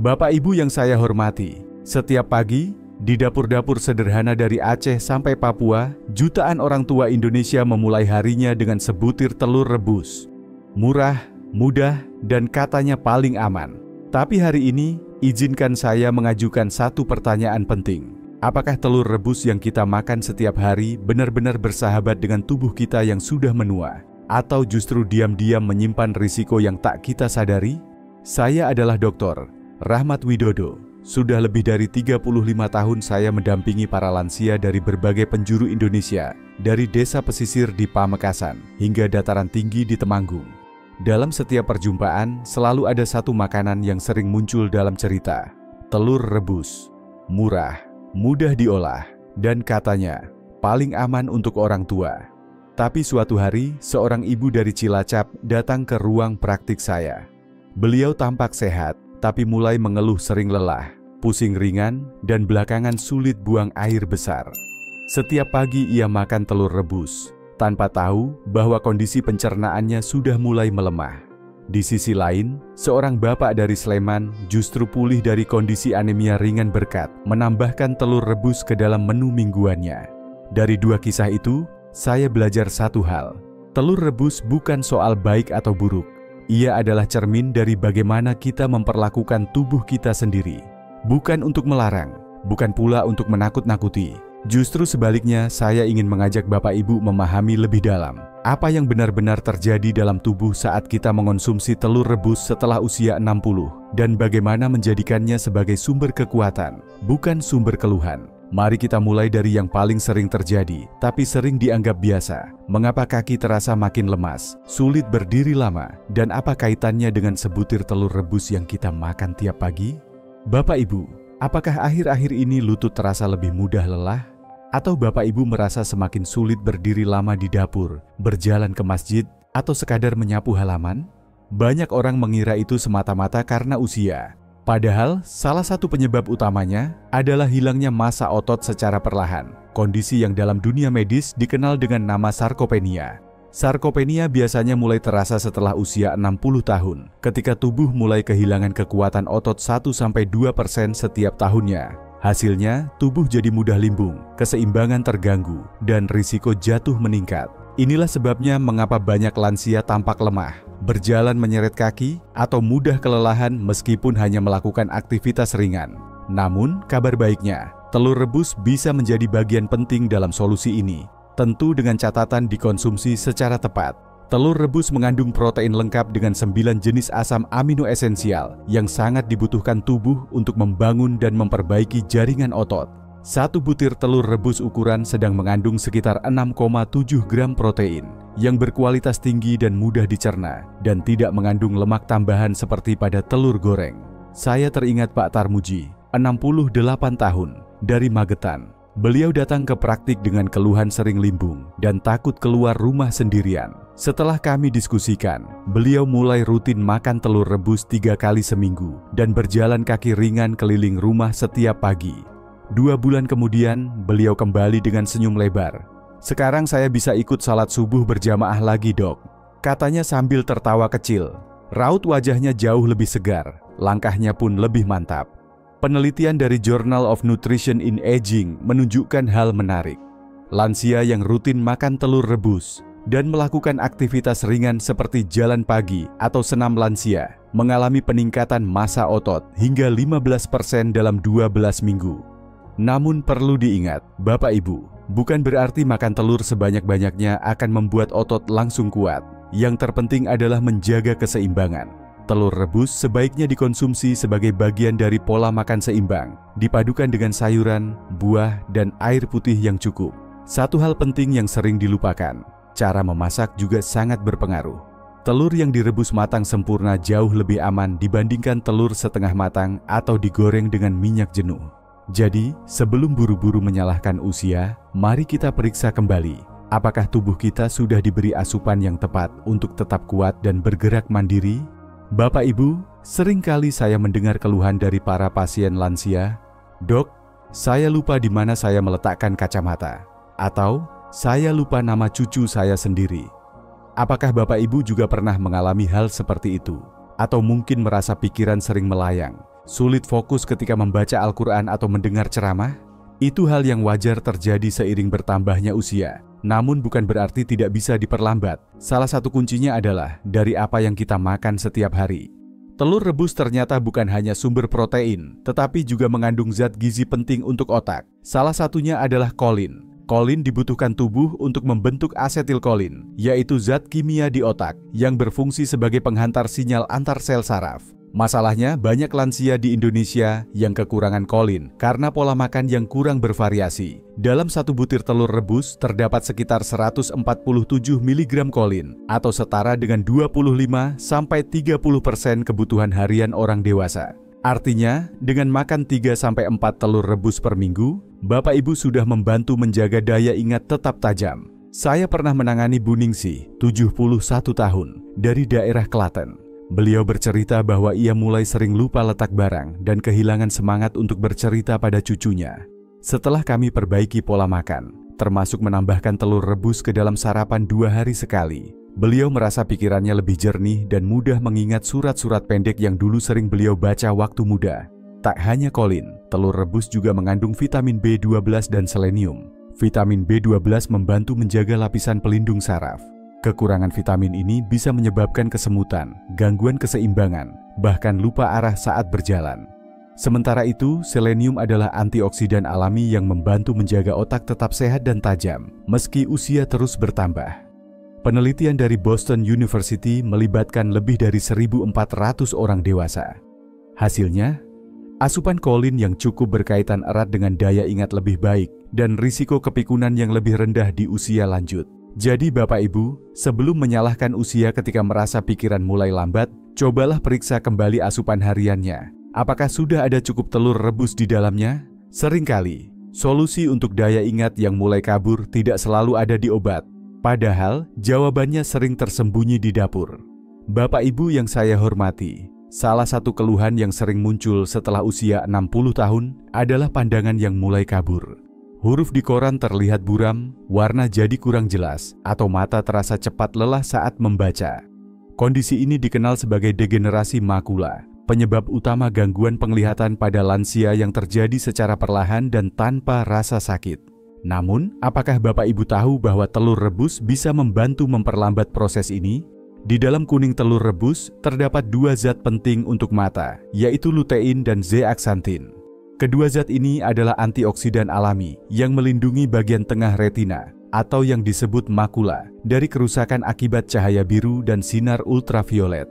Bapak Ibu yang saya hormati, setiap pagi, di dapur-dapur sederhana dari Aceh sampai Papua, jutaan orang tua Indonesia memulai harinya dengan sebutir telur rebus. Murah, mudah, dan katanya paling aman. Tapi hari ini, izinkan saya mengajukan satu pertanyaan penting. Apakah telur rebus yang kita makan setiap hari benar-benar bersahabat dengan tubuh kita yang sudah menua? Atau justru diam-diam menyimpan risiko yang tak kita sadari? Saya adalah Dr. Rahmat Widodo. Sudah lebih dari 35 tahun saya mendampingi para lansia dari berbagai penjuru Indonesia, dari desa pesisir di Pamekasan hingga dataran tinggi di Temanggung. Dalam setiap perjumpaan, selalu ada satu makanan yang sering muncul dalam cerita. Telur rebus. Murah, mudah diolah, dan katanya paling aman untuk orang tua. Tapi suatu hari, seorang ibu dari Cilacap datang ke ruang praktik saya. Beliau tampak sehat, tapi mulai mengeluh sering lelah, pusing ringan, dan belakangan sulit buang air besar. Setiap pagi ia makan telur rebus, tanpa tahu bahwa kondisi pencernaannya sudah mulai melemah. Di sisi lain, seorang bapak dari Sleman justru pulih dari kondisi anemia ringan berkat menambahkan telur rebus ke dalam menu mingguannya. Dari dua kisah itu, saya belajar satu hal. Telur rebus bukan soal baik atau buruk. Ia adalah cermin dari bagaimana kita memperlakukan tubuh kita sendiri. Bukan untuk melarang, bukan pula untuk menakut-nakuti. Justru sebaliknya, saya ingin mengajak Bapak Ibu memahami lebih dalam apa yang benar-benar terjadi dalam tubuh saat kita mengonsumsi telur rebus setelah usia 60 dan bagaimana menjadikannya sebagai sumber kekuatan, bukan sumber keluhan. Mari kita mulai dari yang paling sering terjadi, tapi sering dianggap biasa. Mengapa kaki terasa makin lemas, sulit berdiri lama, dan apa kaitannya dengan sebutir telur rebus yang kita makan tiap pagi? Bapak Ibu, apakah akhir-akhir ini lutut terasa lebih mudah lelah? Atau Bapak Ibu merasa semakin sulit berdiri lama di dapur, berjalan ke masjid, atau sekadar menyapu halaman? Banyak orang mengira itu semata-mata karena usia. Padahal, salah satu penyebab utamanya adalah hilangnya massa otot secara perlahan, kondisi yang dalam dunia medis dikenal dengan nama sarkopenia. Sarkopenia biasanya mulai terasa setelah usia 60 tahun, ketika tubuh mulai kehilangan kekuatan otot 1-2% setiap tahunnya. Hasilnya, tubuh jadi mudah limbung, keseimbangan terganggu, dan risiko jatuh meningkat. Inilah sebabnya mengapa banyak lansia tampak lemah, berjalan menyeret kaki, atau mudah kelelahan meskipun hanya melakukan aktivitas ringan. Namun, kabar baiknya, telur rebus bisa menjadi bagian penting dalam solusi ini, tentu dengan catatan dikonsumsi secara tepat. Telur rebus mengandung protein lengkap dengan 9 jenis asam amino esensial yang sangat dibutuhkan tubuh untuk membangun dan memperbaiki jaringan otot. Satu butir telur rebus ukuran sedang mengandung sekitar 6,7 gram protein yang berkualitas tinggi dan mudah dicerna dan tidak mengandung lemak tambahan seperti pada telur goreng. Saya teringat Pak Tarmuji, 68 tahun, dari Magetan. Beliau datang ke praktik dengan keluhan sering limbung dan takut keluar rumah sendirian. Setelah kami diskusikan, beliau mulai rutin makan telur rebus 3 kali seminggu dan berjalan kaki ringan keliling rumah setiap pagi. 2 bulan kemudian, beliau kembali dengan senyum lebar. "Sekarang saya bisa ikut salat subuh berjamaah lagi, Dok," katanya sambil tertawa kecil. Raut wajahnya jauh lebih segar, langkahnya pun lebih mantap. Penelitian dari Journal of Nutrition in Aging menunjukkan hal menarik. Lansia yang rutin makan telur rebus dan melakukan aktivitas ringan seperti jalan pagi atau senam lansia mengalami peningkatan massa otot hingga 15% dalam 12 minggu. Namun perlu diingat, Bapak Ibu, bukan berarti makan telur sebanyak-banyaknya akan membuat otot langsung kuat. Yang terpenting adalah menjaga keseimbangan. Telur rebus sebaiknya dikonsumsi sebagai bagian dari pola makan seimbang, dipadukan dengan sayuran, buah, dan air putih yang cukup. Satu hal penting yang sering dilupakan, cara memasak juga sangat berpengaruh. Telur yang direbus matang sempurna jauh lebih aman dibandingkan telur setengah matang atau digoreng dengan minyak jenuh. Jadi, sebelum buru-buru menyalahkan usia, mari kita periksa kembali apakah tubuh kita sudah diberi asupan yang tepat untuk tetap kuat dan bergerak mandiri. Bapak Ibu, seringkali saya mendengar keluhan dari para pasien lansia, "Dok, saya lupa di mana saya meletakkan kacamata," atau "Saya lupa nama cucu saya sendiri." Apakah Bapak Ibu juga pernah mengalami hal seperti itu? Atau mungkin merasa pikiran sering melayang, sulit fokus ketika membaca Al-Quran atau mendengar ceramah? Itu hal yang wajar terjadi seiring bertambahnya usia. Namun bukan berarti tidak bisa diperlambat. Salah satu kuncinya adalah dari apa yang kita makan setiap hari. Telur rebus ternyata bukan hanya sumber protein, tetapi juga mengandung zat gizi penting untuk otak. Salah satunya adalah kolin. Kolin dibutuhkan tubuh untuk membentuk asetilkolin, yaitu zat kimia di otak yang berfungsi sebagai penghantar sinyal antar sel saraf. Masalahnya, banyak lansia di Indonesia yang kekurangan kolin karena pola makan yang kurang bervariasi. Dalam satu butir telur rebus terdapat sekitar 147 mg kolin atau setara dengan 25-30% kebutuhan harian orang dewasa. Artinya, dengan makan 3-4 telur rebus per minggu, Bapak Ibu sudah membantu menjaga daya ingat tetap tajam. Saya pernah menangani Bu Ningsih, 71 tahun, dari daerah Klaten. Beliau bercerita bahwa ia mulai sering lupa letak barang dan kehilangan semangat untuk bercerita pada cucunya. Setelah kami perbaiki pola makan, termasuk menambahkan telur rebus ke dalam sarapan 2 hari sekali, beliau merasa pikirannya lebih jernih dan mudah mengingat surat-surat pendek yang dulu sering beliau baca waktu muda. Tak hanya kolin, telur rebus juga mengandung vitamin B12 dan selenium. Vitamin B12 membantu menjaga lapisan pelindung saraf. Kekurangan vitamin ini bisa menyebabkan kesemutan, gangguan keseimbangan, bahkan lupa arah saat berjalan. Sementara itu, selenium adalah antioksidan alami yang membantu menjaga otak tetap sehat dan tajam, meski usia terus bertambah. Penelitian dari Boston University melibatkan lebih dari 1.400 orang dewasa. Hasilnya, asupan kolin yang cukup berkaitan erat dengan daya ingat lebih baik dan risiko kepikunan yang lebih rendah di usia lanjut. Jadi Bapak Ibu, sebelum menyalahkan usia ketika merasa pikiran mulai lambat, cobalah periksa kembali asupan hariannya. Apakah sudah ada cukup telur rebus di dalamnya? Seringkali, solusi untuk daya ingat yang mulai kabur tidak selalu ada di obat. Padahal, jawabannya sering tersembunyi di dapur. Bapak Ibu yang saya hormati, salah satu keluhan yang sering muncul setelah usia 60 tahun adalah pandangan yang mulai kabur. Huruf di koran terlihat buram, warna jadi kurang jelas, atau mata terasa cepat lelah saat membaca. Kondisi ini dikenal sebagai degenerasi makula, penyebab utama gangguan penglihatan pada lansia yang terjadi secara perlahan dan tanpa rasa sakit. Namun, apakah Bapak Ibu tahu bahwa telur rebus bisa membantu memperlambat proses ini? Di dalam kuning telur rebus, terdapat 2 zat penting untuk mata, yaitu lutein dan zeaxanthin. Kedua zat ini adalah antioksidan alami yang melindungi bagian tengah retina atau yang disebut makula dari kerusakan akibat cahaya biru dan sinar ultraviolet.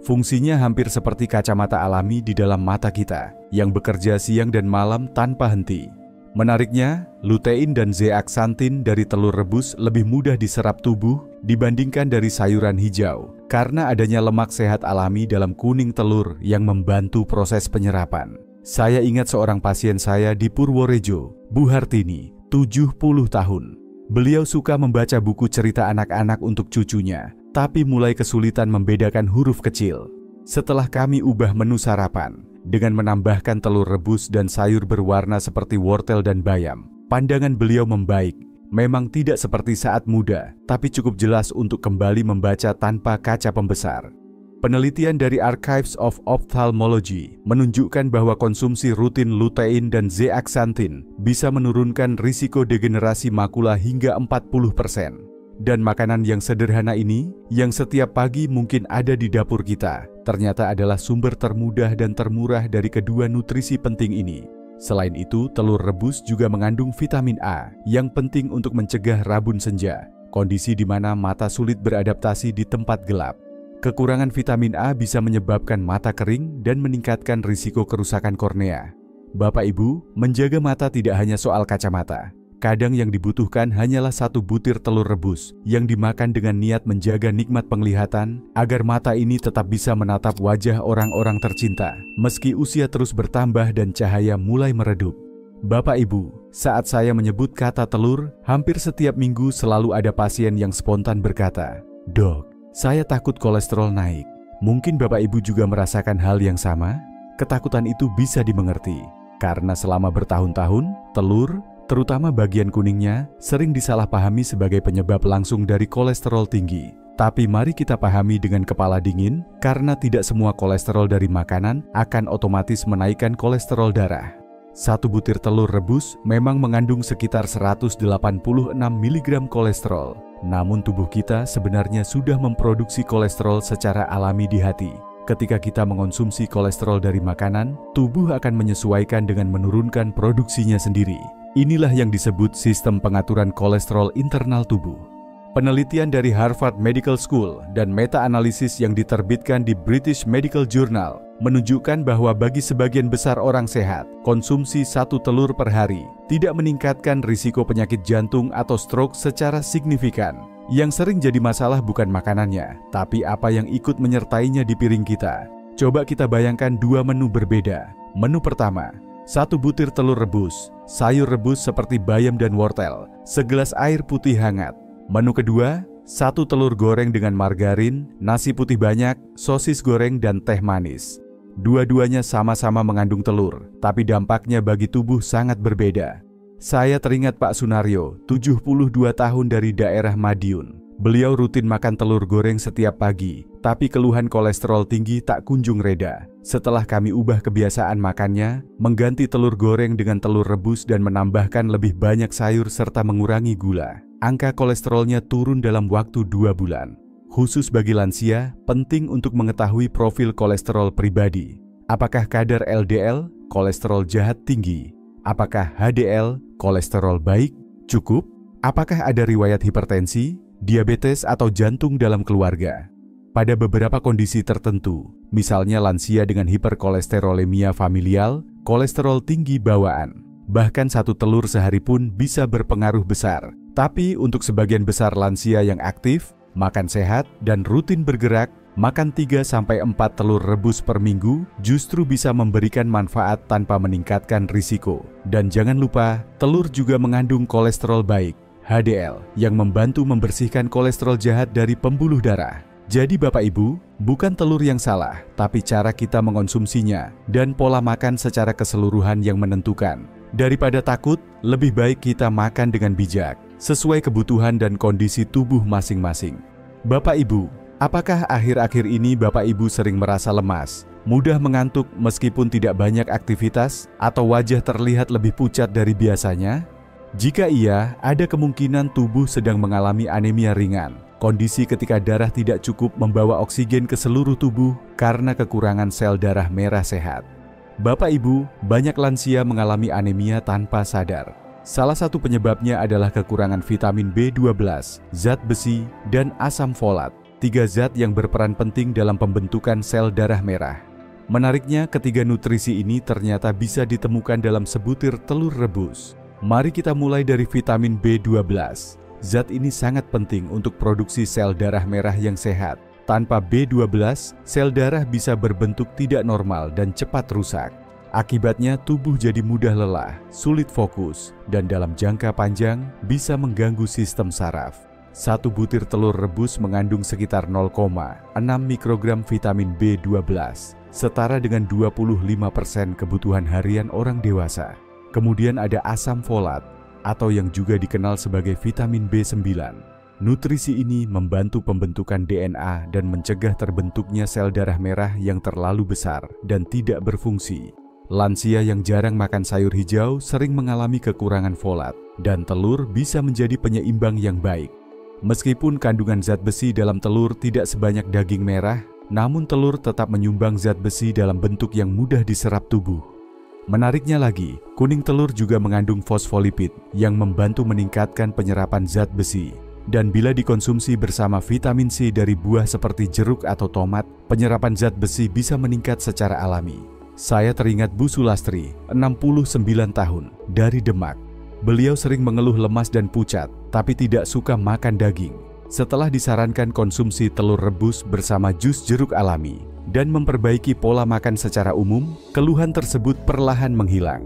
Fungsinya hampir seperti kacamata alami di dalam mata kita yang bekerja siang dan malam tanpa henti. Menariknya, lutein dan zeaxanthin dari telur rebus lebih mudah diserap tubuh dibandingkan dari sayuran hijau karena adanya lemak sehat alami dalam kuning telur yang membantu proses penyerapan. Saya ingat seorang pasien saya di Purworejo, Bu Hartini, 70 tahun. Beliau suka membaca buku cerita anak-anak untuk cucunya, tapi mulai kesulitan membedakan huruf kecil. Setelah kami ubah menu sarapan, dengan menambahkan telur rebus dan sayur berwarna seperti wortel dan bayam, pandangan beliau membaik. Memang tidak seperti saat muda, tapi cukup jelas untuk kembali membaca tanpa kaca pembesar. Penelitian dari Archives of Ophthalmology menunjukkan bahwa konsumsi rutin lutein dan zeaxanthin bisa menurunkan risiko degenerasi makula hingga 40%. Dan makanan yang sederhana ini, yang setiap pagi mungkin ada di dapur kita, ternyata adalah sumber termudah dan termurah dari kedua nutrisi penting ini. Selain itu, telur rebus juga mengandung vitamin A yang penting untuk mencegah rabun senja, kondisi di mana mata sulit beradaptasi di tempat gelap. Kekurangan vitamin A bisa menyebabkan mata kering dan meningkatkan risiko kerusakan kornea. Bapak Ibu, menjaga mata tidak hanya soal kacamata. Kadang yang dibutuhkan hanyalah 1 butir telur rebus yang dimakan dengan niat menjaga nikmat penglihatan agar mata ini tetap bisa menatap wajah orang-orang tercinta meski usia terus bertambah dan cahaya mulai meredup. Bapak Ibu, saat saya menyebut kata telur, hampir setiap minggu selalu ada pasien yang spontan berkata, "Dok, saya takut kolesterol naik." Mungkin Bapak Ibu juga merasakan hal yang sama? Ketakutan itu bisa dimengerti, karena selama bertahun-tahun, telur, terutama bagian kuningnya, sering disalahpahami sebagai penyebab langsung dari kolesterol tinggi. Tapi mari kita pahami dengan kepala dingin, karena tidak semua kolesterol dari makanan akan otomatis menaikkan kolesterol darah. Satu butir telur rebus memang mengandung sekitar 186 mg kolesterol. Namun tubuh kita sebenarnya sudah memproduksi kolesterol secara alami di hati. Ketika kita mengonsumsi kolesterol dari makanan, tubuh akan menyesuaikan dengan menurunkan produksinya sendiri. Inilah yang disebut sistem pengaturan kolesterol internal tubuh. Penelitian dari Harvard Medical School dan meta-analisis yang diterbitkan di British Medical Journal menunjukkan bahwa bagi sebagian besar orang sehat, konsumsi satu telur per hari tidak meningkatkan risiko penyakit jantung atau stroke secara signifikan. Yang sering jadi masalah bukan makanannya, tapi apa yang ikut menyertainya di piring kita. Coba kita bayangkan dua menu berbeda. Menu pertama, satu butir telur rebus, sayur rebus seperti bayam dan wortel, segelas air putih hangat. Menu kedua, satu telur goreng dengan margarin, nasi putih banyak, sosis goreng, dan teh manis. Dua-duanya sama-sama mengandung telur, tapi dampaknya bagi tubuh sangat berbeda. Saya teringat Pak Sunaryo, 72 tahun dari daerah Madiun. Beliau rutin makan telur goreng setiap pagi, tapi keluhan kolesterol tinggi tak kunjung reda. Setelah kami ubah kebiasaan makannya, mengganti telur goreng dengan telur rebus dan menambahkan lebih banyak sayur serta mengurangi gula, angka kolesterolnya turun dalam waktu 2 bulan. Khusus bagi lansia, penting untuk mengetahui profil kolesterol pribadi. Apakah kadar LDL, kolesterol jahat tinggi? Apakah HDL, kolesterol baik, cukup? Apakah ada riwayat hipertensi, diabetes atau jantung dalam keluarga? Pada beberapa kondisi tertentu, misalnya lansia dengan hiperkolesterolemia familial, kolesterol tinggi bawaan, bahkan satu telur sehari pun bisa berpengaruh besar. Tapi untuk sebagian besar lansia yang aktif, makan sehat, dan rutin bergerak, makan 3-4 telur rebus per minggu justru bisa memberikan manfaat tanpa meningkatkan risiko. Dan jangan lupa, telur juga mengandung kolesterol baik, HDL, yang membantu membersihkan kolesterol jahat dari pembuluh darah. Jadi Bapak Ibu, bukan telur yang salah, tapi cara kita mengonsumsinya dan pola makan secara keseluruhan yang menentukan. Daripada takut, lebih baik kita makan dengan bijak, sesuai kebutuhan dan kondisi tubuh masing-masing. Bapak Ibu, apakah akhir-akhir ini Bapak Ibu sering merasa lemas, mudah mengantuk meskipun tidak banyak aktivitas, atau wajah terlihat lebih pucat dari biasanya? Jika iya, ada kemungkinan tubuh sedang mengalami anemia ringan, kondisi ketika darah tidak cukup membawa oksigen ke seluruh tubuh karena kekurangan sel darah merah sehat. Bapak Ibu, banyak lansia mengalami anemia tanpa sadar. Salah satu penyebabnya adalah kekurangan vitamin B12, zat besi, dan asam folat, 3 zat yang berperan penting dalam pembentukan sel darah merah. Menariknya, ketiga nutrisi ini ternyata bisa ditemukan dalam sebutir telur rebus. Mari kita mulai dari vitamin B12. Zat ini sangat penting untuk produksi sel darah merah yang sehat. Tanpa B12, sel darah bisa berbentuk tidak normal dan cepat rusak. Akibatnya tubuh jadi mudah lelah, sulit fokus, dan dalam jangka panjang bisa mengganggu sistem saraf. Satu butir telur rebus mengandung sekitar 0,6 mikrogram vitamin B12, setara dengan 25% kebutuhan harian orang dewasa. Kemudian ada asam folat, atau yang juga dikenal sebagai vitamin B9. Nutrisi ini membantu pembentukan DNA dan mencegah terbentuknya sel darah merah yang terlalu besar dan tidak berfungsi. Lansia yang jarang makan sayur hijau sering mengalami kekurangan folat, dan telur bisa menjadi penyeimbang yang baik. Meskipun kandungan zat besi dalam telur tidak sebanyak daging merah, namun telur tetap menyumbang zat besi dalam bentuk yang mudah diserap tubuh. Menariknya lagi, kuning telur juga mengandung fosfolipid yang membantu meningkatkan penyerapan zat besi. Dan bila dikonsumsi bersama vitamin C dari buah seperti jeruk atau tomat, penyerapan zat besi bisa meningkat secara alami. Saya teringat Bu Sulastri, 69 tahun, dari Demak. Beliau sering mengeluh lemas dan pucat, tapi tidak suka makan daging. Setelah disarankan konsumsi telur rebus bersama jus jeruk alami dan memperbaiki pola makan secara umum, keluhan tersebut perlahan menghilang.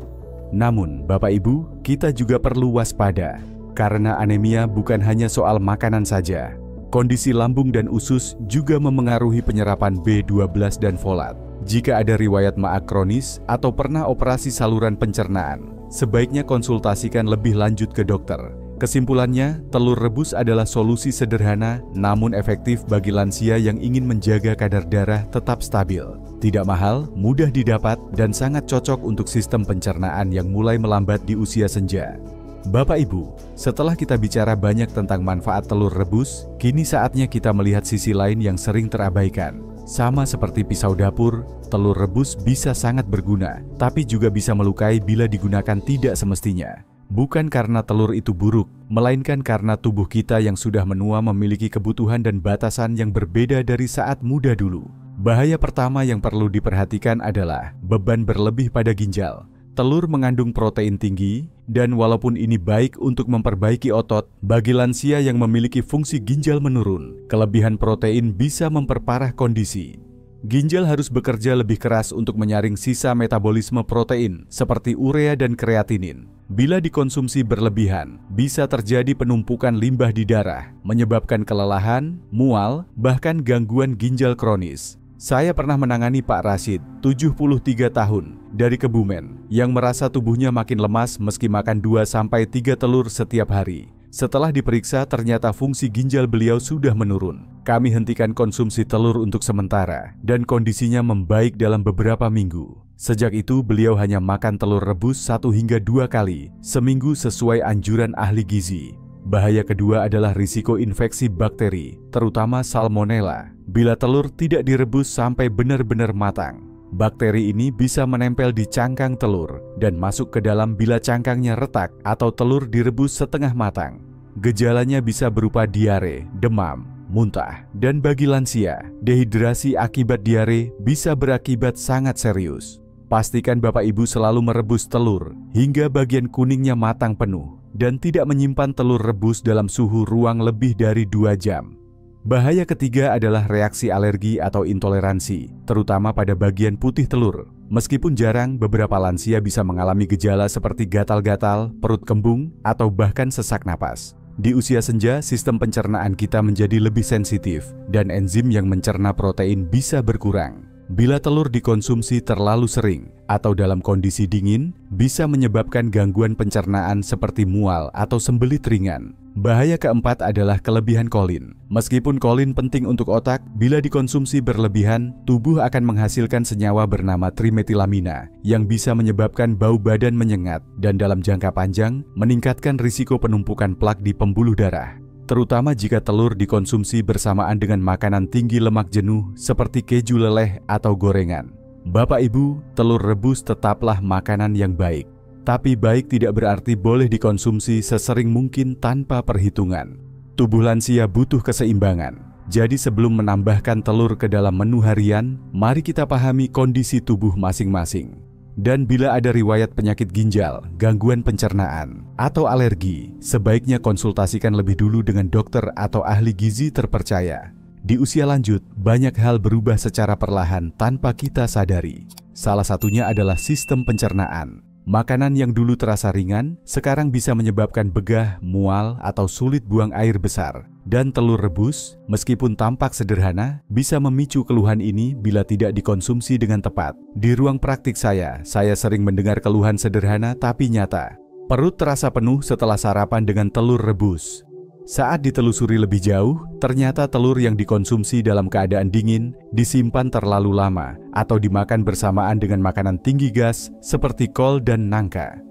Namun, Bapak Ibu, kita juga perlu waspada, karena anemia bukan hanya soal makanan saja. Kondisi lambung dan usus juga memengaruhi penyerapan B12 dan folat. Jika ada riwayat maag kronis atau pernah operasi saluran pencernaan, sebaiknya konsultasikan lebih lanjut ke dokter. Kesimpulannya, telur rebus adalah solusi sederhana namun efektif bagi lansia yang ingin menjaga kadar darah tetap stabil. Tidak mahal, mudah didapat, dan sangat cocok untuk sistem pencernaan yang mulai melambat di usia senja. Bapak Ibu, setelah kita bicara banyak tentang manfaat telur rebus, kini saatnya kita melihat sisi lain yang sering terabaikan. Sama seperti pisau dapur, telur rebus bisa sangat berguna, tapi juga bisa melukai bila digunakan tidak semestinya. Bukan karena telur itu buruk, melainkan karena tubuh kita yang sudah menua memiliki kebutuhan dan batasan yang berbeda dari saat muda dulu. Bahaya pertama yang perlu diperhatikan adalah beban berlebih pada ginjal. Telur mengandung protein tinggi, dan walaupun ini baik untuk memperbaiki otot, bagi lansia yang memiliki fungsi ginjal menurun, kelebihan protein bisa memperparah kondisi. Ginjal harus bekerja lebih keras untuk menyaring sisa metabolisme protein, seperti urea dan kreatinin. Bila dikonsumsi berlebihan, bisa terjadi penumpukan limbah di darah, menyebabkan kelelahan, mual, bahkan gangguan ginjal kronis. Saya pernah menangani Pak Rashid, 73 tahun, dari Kebumen, yang merasa tubuhnya makin lemas meski makan 2-3 telur setiap hari. Setelah diperiksa, ternyata fungsi ginjal beliau sudah menurun. Kami hentikan konsumsi telur untuk sementara, dan kondisinya membaik dalam beberapa minggu. Sejak itu, beliau hanya makan telur rebus 1-2 kali seminggu sesuai anjuran ahli gizi. Bahaya kedua adalah risiko infeksi bakteri, terutama Salmonella. Bila telur tidak direbus sampai benar-benar matang, bakteri ini bisa menempel di cangkang telur dan masuk ke dalam bila cangkangnya retak atau telur direbus setengah matang. Gejalanya bisa berupa diare, demam, muntah, dan bagi lansia, dehidrasi akibat diare bisa berakibat sangat serius. Pastikan Bapak Ibu selalu merebus telur hingga bagian kuningnya matang penuh dan tidak menyimpan telur rebus dalam suhu ruang lebih dari 2 jam. Bahaya ketiga adalah reaksi alergi atau intoleransi, terutama pada bagian putih telur. Meskipun jarang, beberapa lansia bisa mengalami gejala seperti gatal-gatal, perut kembung, atau bahkan sesak napas. Di usia senja, sistem pencernaan kita menjadi lebih sensitif dan enzim yang mencerna protein bisa berkurang. Bila telur dikonsumsi terlalu sering atau dalam kondisi dingin, bisa menyebabkan gangguan pencernaan seperti mual atau sembelit ringan. Bahaya keempat adalah kelebihan kolin. Meskipun kolin penting untuk otak, bila dikonsumsi berlebihan, tubuh akan menghasilkan senyawa bernama trimetilamina yang bisa menyebabkan bau badan menyengat dan dalam jangka panjang meningkatkan risiko penumpukan plak di pembuluh darah. Terutama jika telur dikonsumsi bersamaan dengan makanan tinggi lemak jenuh seperti keju leleh atau gorengan. Bapak Ibu, telur rebus tetaplah makanan yang baik. Tapi baik tidak berarti boleh dikonsumsi sesering mungkin tanpa perhitungan. Tubuh lansia butuh keseimbangan. Jadi sebelum menambahkan telur ke dalam menu harian, mari kita pahami kondisi tubuh masing-masing. Dan bila ada riwayat penyakit ginjal, gangguan pencernaan, atau alergi, sebaiknya konsultasikan lebih dulu dengan dokter atau ahli gizi terpercaya. Di usia lanjut, banyak hal berubah secara perlahan tanpa kita sadari. Salah satunya adalah sistem pencernaan. Makanan yang dulu terasa ringan, sekarang bisa menyebabkan begah, mual, atau sulit buang air besar. Dan telur rebus, meskipun tampak sederhana, bisa memicu keluhan ini bila tidak dikonsumsi dengan tepat. Di ruang praktik saya sering mendengar keluhan sederhana tapi nyata. Perut terasa penuh setelah sarapan dengan telur rebus. Saat ditelusuri lebih jauh, ternyata telur yang dikonsumsi dalam keadaan dingin disimpan terlalu lama atau dimakan bersamaan dengan makanan tinggi gas seperti kol dan nangka.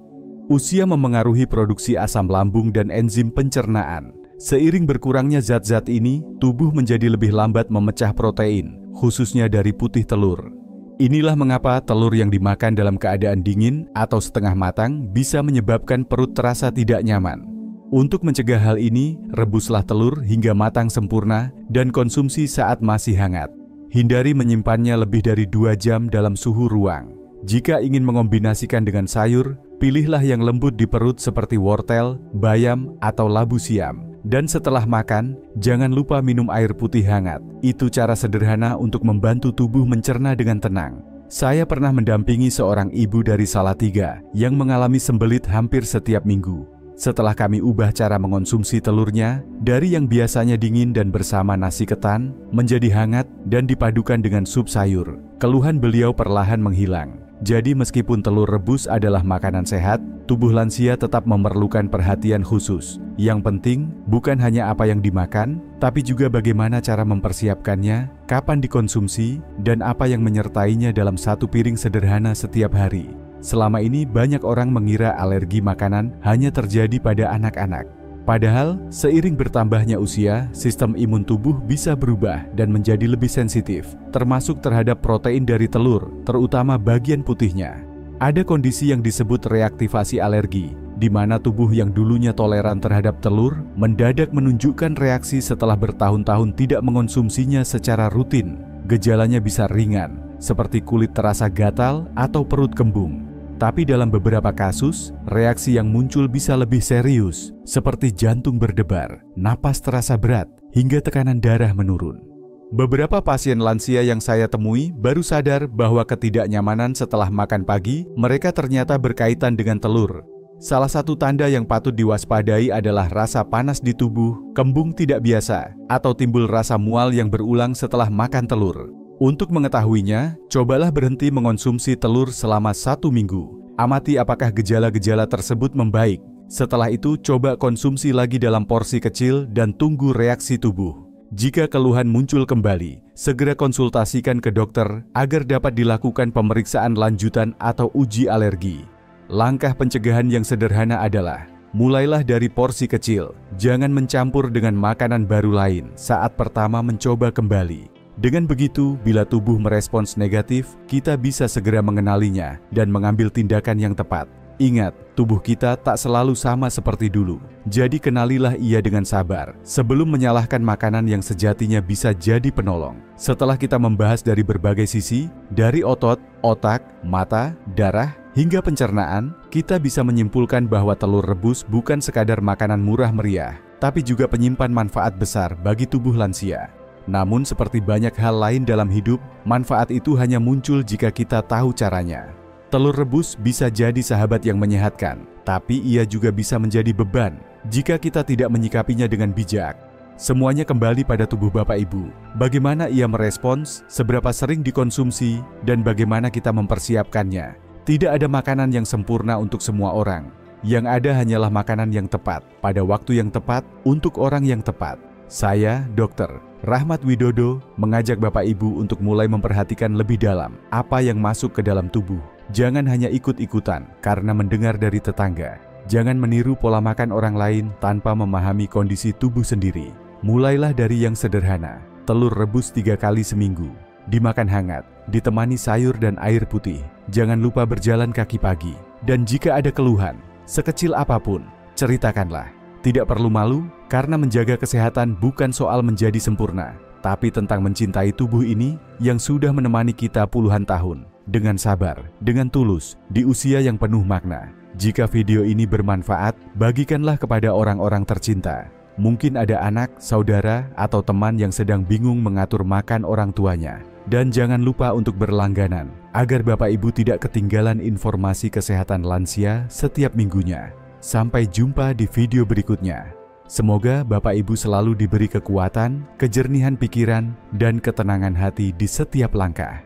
Usia memengaruhi produksi asam lambung dan enzim pencernaan. Seiring berkurangnya zat-zat ini, tubuh menjadi lebih lambat memecah protein, khususnya dari putih telur. Inilah mengapa telur yang dimakan dalam keadaan dingin atau setengah matang bisa menyebabkan perut terasa tidak nyaman. Untuk mencegah hal ini, rebuslah telur hingga matang sempurna dan konsumsi saat masih hangat. Hindari menyimpannya lebih dari 2 jam dalam suhu ruang. Jika ingin mengombinasikan dengan sayur, pilihlah yang lembut di perut seperti wortel, bayam, atau labu siam. Dan setelah makan, jangan lupa minum air putih hangat. Itu cara sederhana untuk membantu tubuh mencerna dengan tenang. Saya pernah mendampingi seorang ibu dari Salatiga yang mengalami sembelit hampir setiap minggu. Setelah kami ubah cara mengonsumsi telurnya, dari yang biasanya dingin dan bersama nasi ketan, menjadi hangat dan dipadukan dengan sup sayur, keluhan beliau perlahan menghilang. Jadi meskipun telur rebus adalah makanan sehat, tubuh lansia tetap memerlukan perhatian khusus. Yang penting bukan hanya apa yang dimakan, tapi juga bagaimana cara mempersiapkannya, kapan dikonsumsi, dan apa yang menyertainya dalam satu piring sederhana setiap hari. Selama ini banyak orang mengira alergi makanan hanya terjadi pada anak-anak. Padahal, seiring bertambahnya usia, sistem imun tubuh bisa berubah dan menjadi lebih sensitif, termasuk terhadap protein dari telur, terutama bagian putihnya. Ada kondisi yang disebut reaktivasi alergi, di mana tubuh yang dulunya toleran terhadap telur mendadak menunjukkan reaksi setelah bertahun-tahun tidak mengonsumsinya secara rutin. Gejalanya bisa ringan, seperti kulit terasa gatal atau perut kembung. Tapi dalam beberapa kasus, reaksi yang muncul bisa lebih serius, seperti jantung berdebar, napas terasa berat, hingga tekanan darah menurun. Beberapa pasien lansia yang saya temui baru sadar bahwa ketidaknyamanan setelah makan pagi mereka ternyata berkaitan dengan telur. Salah satu tanda yang patut diwaspadai adalah rasa panas di tubuh, kembung tidak biasa, atau timbul rasa mual yang berulang setelah makan telur. Untuk mengetahuinya, cobalah berhenti mengonsumsi telur selama 1 minggu. Amati apakah gejala-gejala tersebut membaik. Setelah itu, coba konsumsi lagi dalam porsi kecil dan tunggu reaksi tubuh. Jika keluhan muncul kembali, segera konsultasikan ke dokter agar dapat dilakukan pemeriksaan lanjutan atau uji alergi. Langkah pencegahan yang sederhana adalah, mulailah dari porsi kecil. Jangan mencampur dengan makanan baru lain saat pertama mencoba kembali. Dengan begitu, bila tubuh merespons negatif, kita bisa segera mengenalinya dan mengambil tindakan yang tepat. Ingat, tubuh kita tak selalu sama seperti dulu. Jadi kenalilah ia dengan sabar, sebelum menyalahkan makanan yang sejatinya bisa jadi penolong. Setelah kita membahas dari berbagai sisi, dari otot, otak, mata, darah, hingga pencernaan, kita bisa menyimpulkan bahwa telur rebus bukan sekadar makanan murah meriah, tapi juga penyimpan manfaat besar bagi tubuh lansia. Namun seperti banyak hal lain dalam hidup, manfaat itu hanya muncul jika kita tahu caranya. Telur rebus bisa jadi sahabat yang menyehatkan, tapi ia juga bisa menjadi beban jika kita tidak menyikapinya dengan bijak. Semuanya kembali pada tubuh Bapak Ibu. Bagaimana ia merespons, seberapa sering dikonsumsi, dan bagaimana kita mempersiapkannya. Tidak ada makanan yang sempurna untuk semua orang. Yang ada hanyalah makanan yang tepat, pada waktu yang tepat, untuk orang yang tepat. Saya, Dr. Rahmat Widodo, mengajak Bapak Ibu untuk mulai memperhatikan lebih dalam apa yang masuk ke dalam tubuh. Jangan hanya ikut-ikutan karena mendengar dari tetangga. Jangan meniru pola makan orang lain tanpa memahami kondisi tubuh sendiri. Mulailah dari yang sederhana, telur rebus 3 kali seminggu. Dimakan hangat, ditemani sayur dan air putih. Jangan lupa berjalan kaki pagi. Dan jika ada keluhan, sekecil apapun, ceritakanlah. Tidak perlu malu, karena menjaga kesehatan bukan soal menjadi sempurna, tapi tentang mencintai tubuh ini yang sudah menemani kita puluhan tahun. Dengan sabar, dengan tulus, di usia yang penuh makna. Jika video ini bermanfaat, bagikanlah kepada orang-orang tercinta. Mungkin ada anak, saudara, atau teman yang sedang bingung mengatur makan orang tuanya. Dan jangan lupa untuk berlangganan, agar Bapak Ibu tidak ketinggalan informasi kesehatan lansia setiap minggunya. Sampai jumpa di video berikutnya. Semoga Bapak Ibu selalu diberi kekuatan, kejernihan pikiran, dan ketenangan hati di setiap langkah.